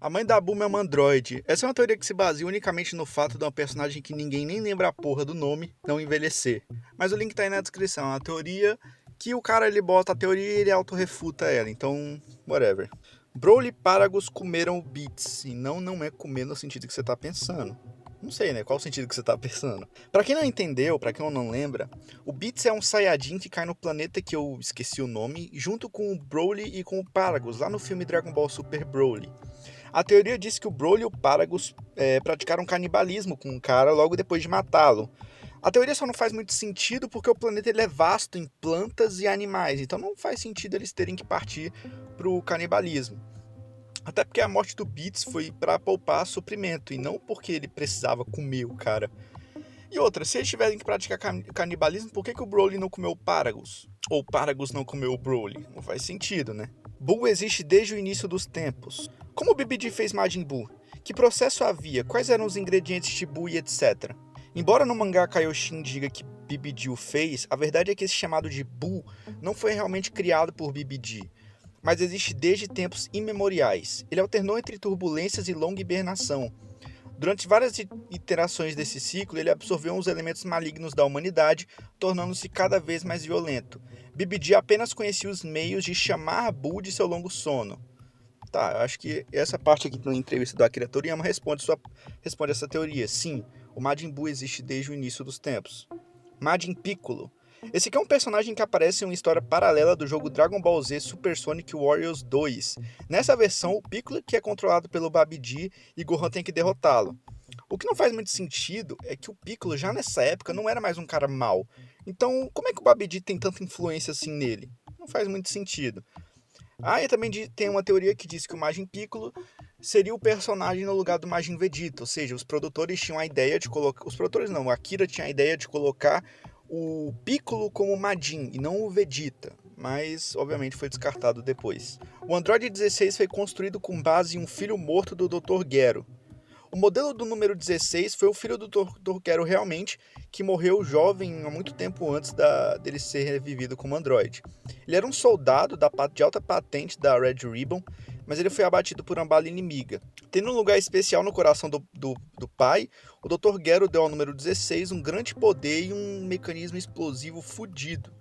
A mãe da Bulma é uma androide. Essa é uma teoria que se baseia unicamente no fato de uma personagem que ninguém nem lembra a porra do nome não envelhecer. Mas o link tá aí na descrição. É uma teoria que o cara ele bota a teoria e ele autorrefuta ela. Então, whatever. Broly e Paragus comeram o Beats. E não é comer no sentido que você tá pensando. Não sei, né? Qual o sentido que você tá pensando? Pra quem não entendeu, pra quem não lembra, o Beats é um Saiyajin que cai no planeta que eu esqueci o nome, junto com o Broly e com o Paragus, lá no filme Dragon Ball Super Broly. A teoria diz que o Broly e o Paragus praticaram canibalismo com o cara logo depois de matá-lo. A teoria só não faz muito sentido porque o planeta ele é vasto em plantas e animais, então não faz sentido eles terem que partir pro canibalismo. Até porque a morte do Beats foi para poupar suprimento e não porque ele precisava comer o cara. E outra, se eles tiverem que praticar canibalismo, por que o Broly não comeu o Paragus? Ou o Paragus não comeu o Broly? Não faz sentido, né? Buu existe desde o início dos tempos. Como o BBD fez Majin Buu? Que processo havia? Quais eram os ingredientes de Buu e etc? Embora no mangá Kaioshin diga que BBD o fez, a verdade é que esse chamado de Buu não foi realmente criado por BBD, mas existe desde tempos imemoriais. Ele alternou entre turbulências e longa hibernação. Durante várias iterações desse ciclo, ele absorveu os elementos malignos da humanidade, tornando-se cada vez mais violento. BBD apenas conhecia os meios de chamar Buu de seu longo sono. Tá, eu acho que essa parte aqui da entrevista do Akira Toriyama responde essa teoria. Sim, o Majin Buu existe desde o início dos tempos. Majin Piccolo. Esse aqui é um personagem que aparece em uma história paralela do jogo Dragon Ball Z Super Sonic Warriors 2. Nessa versão, o Piccolo que é controlado pelo Babidi e Gohan tem que derrotá-lo. O que não faz muito sentido é que o Piccolo já nessa época não era mais um cara mau. Então, como é que o Babidi tem tanta influência assim nele? Não faz muito sentido. E também tem uma teoria que diz que o Majin Piccolo seria o personagem no lugar do Majin Vegeta, ou seja, os produtores tinham a ideia de colocar... Os produtores não, o Akira tinha a ideia de colocar o Piccolo como Majin e não o Vegeta, mas obviamente foi descartado depois. O Android 16 foi construído com base em um filho morto do Dr. Gero. O modelo do número 16 foi o filho do Dr. Gero realmente, que morreu jovem há muito tempo antes dele ser revivido como androide. Ele era um soldado de alta patente da Red Ribbon, mas ele foi abatido por uma bala inimiga. Tendo um lugar especial no coração do pai, o Dr. Gero deu ao número 16 um grande poder e um mecanismo explosivo fudido.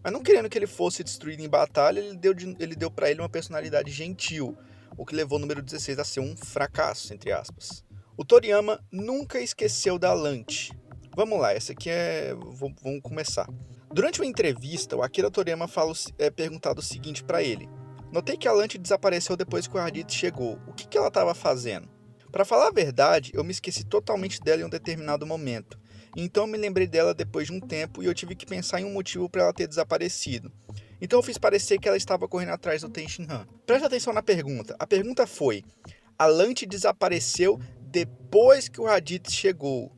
Mas não querendo que ele fosse destruído em batalha, ele deu para ele uma personalidade gentil, o que levou o número 16 a ser um fracasso, entre aspas. O Toriyama nunca esqueceu da Lante. Vamos lá, essa aqui vamos começar. Durante uma entrevista, o Akira Toriyama perguntado o seguinte para ele. Notei que a Lante desapareceu depois que o Raditz chegou. O que ela estava fazendo? Para falar a verdade, eu me esqueci totalmente dela em um determinado momento. Então eu me lembrei dela depois de um tempo e eu tive que pensar em um motivo para ela ter desaparecido. Então eu fiz parecer que ela estava correndo atrás do Tenshinhan. Preste atenção na pergunta. A pergunta foi: a Lante desapareceu depois que o Raditz chegou.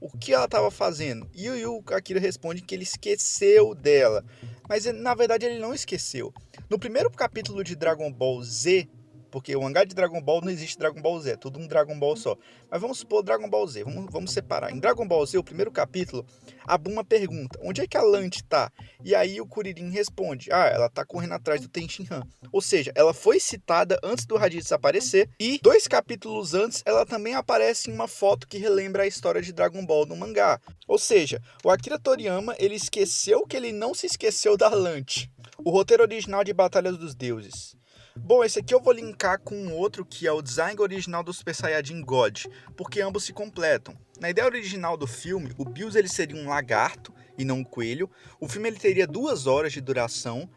O que ela estava fazendo? E o Akira responde que ele esqueceu dela. Mas na verdade ele não esqueceu. No primeiro capítulo de Dragon Ball Z, porque o mangá de Dragon Ball não existe Dragon Ball Z, é tudo um Dragon Ball só. Mas vamos supor Dragon Ball Z, vamos separar. Em Dragon Ball Z, o primeiro capítulo, a Bulma pergunta, onde é que a Lante tá? E aí o Kuririn responde, ela tá correndo atrás do Tenshinhan. Ou seja, ela foi citada antes do Raditz aparecer, e 2 capítulos antes, ela também aparece em uma foto que relembra a história de Dragon Ball no mangá. Ou seja, o Akira Toriyama, ele esqueceu que ele não se esqueceu da Lante. O roteiro original de Batalha dos Deuses. Bom, esse aqui eu vou linkar com um outro que é o design original do Super Saiyajin God, porque ambos se completam. Na ideia original do filme, o Bills ele seria um lagarto e não um coelho. O filme ele teria 2 horas de duração.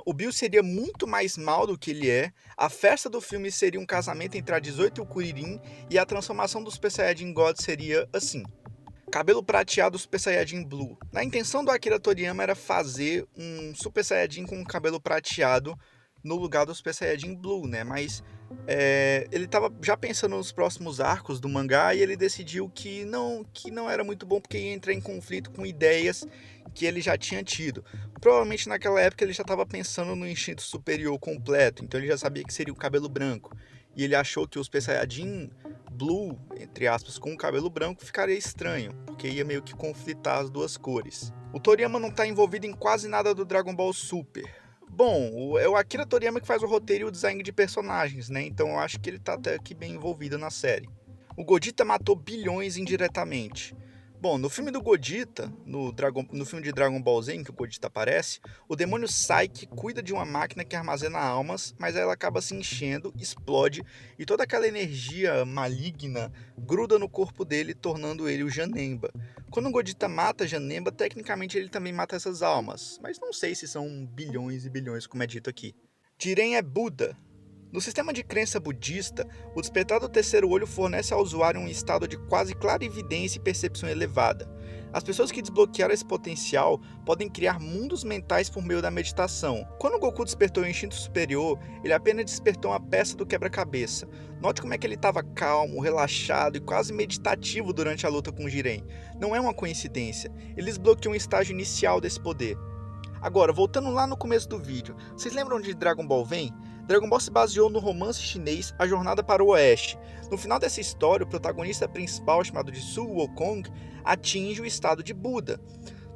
O Bills seria muito mais mal do que ele é. A festa do filme seria um casamento entre a 18 e o Kuririn, e a transformação do Super Saiyajin God seria assim. Cabelo prateado Super Saiyajin Blue. Na intenção do Akira Toriyama era fazer um Super Saiyajin com cabelo prateado no lugar do Super Saiyajin Blue, né? Mas ele estava já pensando nos próximos arcos do mangá e ele decidiu que não era muito bom porque ia entrar em conflito com ideias que ele já tinha tido. Provavelmente naquela época ele já estava pensando no instinto superior completo, então ele já sabia que seria o cabelo branco. E ele achou que o Super Saiyajin Blue, entre aspas, com o cabelo branco ficaria estranho, porque ia meio que conflitar as duas cores. O Toriyama não está envolvido em quase nada do Dragon Ball Super. Bom, é o Akira Toriyama que faz o roteiro e o design de personagens, né? Então eu acho que ele tá até aqui bem envolvido na série. O Godita matou bilhões indiretamente. Bom, no filme do Godita, no filme de Dragon Ball Z, em que o Godita aparece, o demônio Psyche cuida de uma máquina que armazena almas, mas ela acaba se enchendo, explode, e toda aquela energia maligna gruda no corpo dele, tornando ele o Janemba. Quando o Godita mata Janemba, tecnicamente ele também mata essas almas, mas não sei se são bilhões e bilhões, como é dito aqui. Jiren é Buda. No sistema de crença budista, o despertar do terceiro olho fornece ao usuário um estado de quase clarividência e percepção elevada. As pessoas que desbloquearam esse potencial podem criar mundos mentais por meio da meditação. Quando Goku despertou o instinto superior, ele apenas despertou uma peça do quebra-cabeça. Note como é que ele estava calmo, relaxado e quase meditativo durante a luta com Jiren. Não é uma coincidência, ele desbloqueou um estágio inicial desse poder. Agora, voltando lá no começo do vídeo, vocês lembram de Dragon Ball vem? Dragon Ball se baseou no romance chinês A Jornada para o Oeste. No final dessa história, o protagonista principal, chamado de Sun Wukong, atinge o estado de Buda.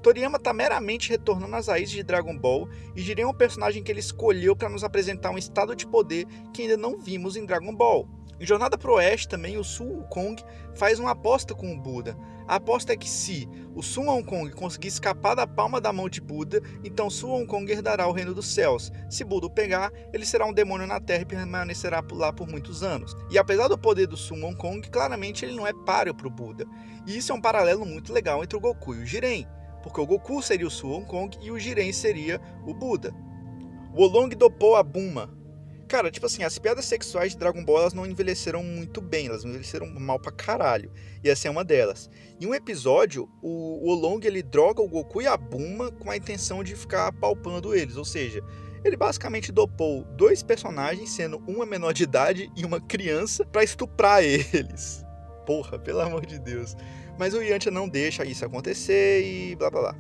Toriyama está meramente retornando às raízes de Dragon Ball e Jiren é um personagem que ele escolheu para nos apresentar um estado de poder que ainda não vimos em Dragon Ball. Em Jornada para o Oeste também, o Sun Wukong faz uma aposta com o Buda. A aposta é que se o Sun Wukong conseguir escapar da palma da mão de Buda, então Sun Wukong herdará o reino dos céus. Se Buda o pegar, ele será um demônio na Terra e permanecerá lá por muitos anos. E apesar do poder do Sun Wukong, claramente ele não é páreo para o Buda. E isso é um paralelo muito legal entre o Goku e o Jiren, porque o Goku seria o Sun Wukong e o Jiren seria o Buda. O Oolong dopou a Bulma. Cara, tipo assim, as piadas sexuais de Dragon Ball elas não envelheceram muito bem, elas envelheceram mal pra caralho. E essa é uma delas. Em um episódio, o Oolong ele droga o Goku e a Bulma com a intenção de ficar apalpando eles. Ou seja, ele basicamente dopou dois personagens, sendo uma menor de idade e uma criança, pra estuprar eles. Porra, pelo amor de Deus. Mas o Yantia não deixa isso acontecer e blá blá blá.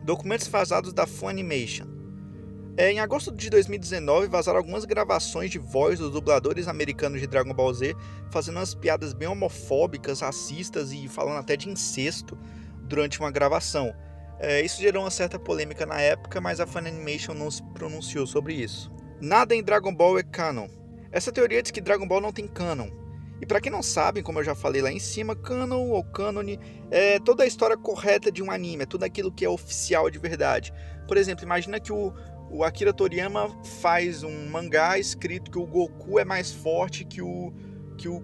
Documentos vazados da Funimation. Em agosto de 2019, vazaram algumas gravações de voz dos dubladores americanos de Dragon Ball Z, fazendo umas piadas bem homofóbicas, racistas e falando até de incesto durante uma gravação. Isso gerou uma certa polêmica na época, mas a Funimation não se pronunciou sobre isso. Nada em Dragon Ball é canon. Essa teoria diz que Dragon Ball não tem canon. E para quem não sabe, como eu já falei lá em cima, canon ou cânone é toda a história correta de um anime, é tudo aquilo que é oficial de verdade. Por exemplo, imagina que o Akira Toriyama faz um mangá escrito que o Goku é mais forte que o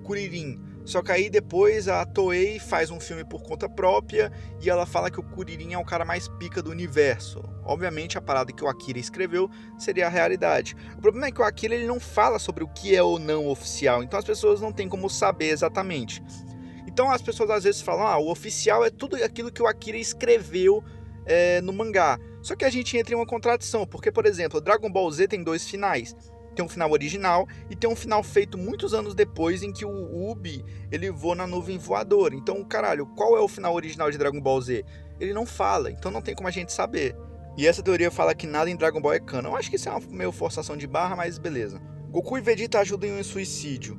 Kuririn. Só que aí depois a Toei faz um filme por conta própria e ela fala que o Kuririn é o cara mais pica do universo. Obviamente a parada que o Akira escreveu seria a realidade. O problema é que o Akira ele não fala sobre o que é ou não oficial, então as pessoas não têm como saber exatamente. Então as pessoas às vezes falam, o oficial é tudo aquilo que o Akira escreveu no mangá. Só que a gente entra em uma contradição, porque, por exemplo, Dragon Ball Z tem dois finais. Tem um final original e tem um final feito muitos anos depois em que o Ubi, ele voa na nuvem voadora. Então, caralho, qual é o final original de Dragon Ball Z? Ele não fala, então não tem como a gente saber. E essa teoria fala que nada em Dragon Ball é canon. Eu acho que isso é uma meio forçação de barra, mas beleza. Goku e Vegeta ajudam em um suicídio.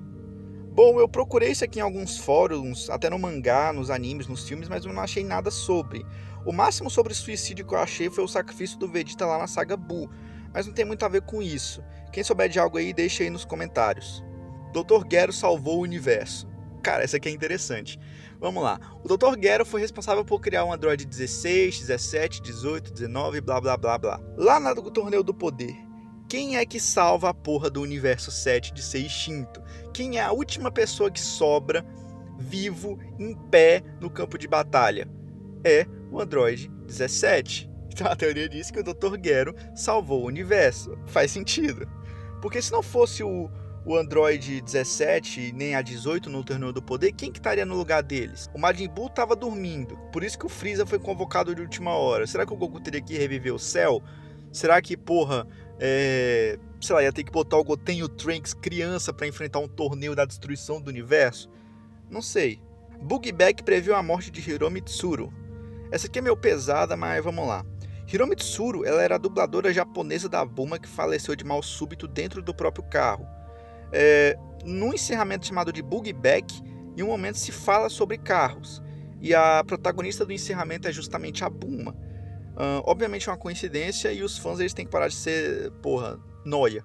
Bom, eu procurei isso aqui em alguns fóruns, até no mangá, nos animes, nos filmes, mas eu não achei nada sobre. O máximo sobre suicídio que eu achei foi o sacrifício do Vegeta lá na saga Buu, mas não tem muito a ver com isso. Quem souber de algo aí, deixa aí nos comentários. Dr. Gero salvou o universo. Cara, essa aqui é interessante. Vamos lá. O Dr. Gero foi responsável por criar um Android 16, 17, 18, 19, blá blá blá blá. Lá no Torneio do Poder, quem é que salva a porra do universo 7 de ser extinto? Quem é a última pessoa que sobra vivo, em pé, no campo de batalha? É o Android 17. Então a teoria diz que o Dr. Gero salvou o universo. Faz sentido. Porque se não fosse o Android 17 nem a 18 no Torneio do Poder, quem que estaria no lugar deles? O Majin Buu estava dormindo. Por isso que o Freeza foi convocado de última hora. Será que o Goku teria que reviver o Cell? Será que, sei lá, ia ter que botar o Goten e o Trunks criança para enfrentar um torneio da destruição do universo? Não sei. Bugback previu a morte de Hiro Mitsuru. Essa aqui é meio pesada, mas vamos lá. Hiro Mitsuru, ela era a dubladora japonesa da Bulma que faleceu de mal súbito dentro do próprio carro. No encerramento chamado de Bugback, em um momento se fala sobre carros. E a protagonista do encerramento é justamente a Bulma. Obviamente é uma coincidência e os fãs eles têm que parar de ser, porra, nóia.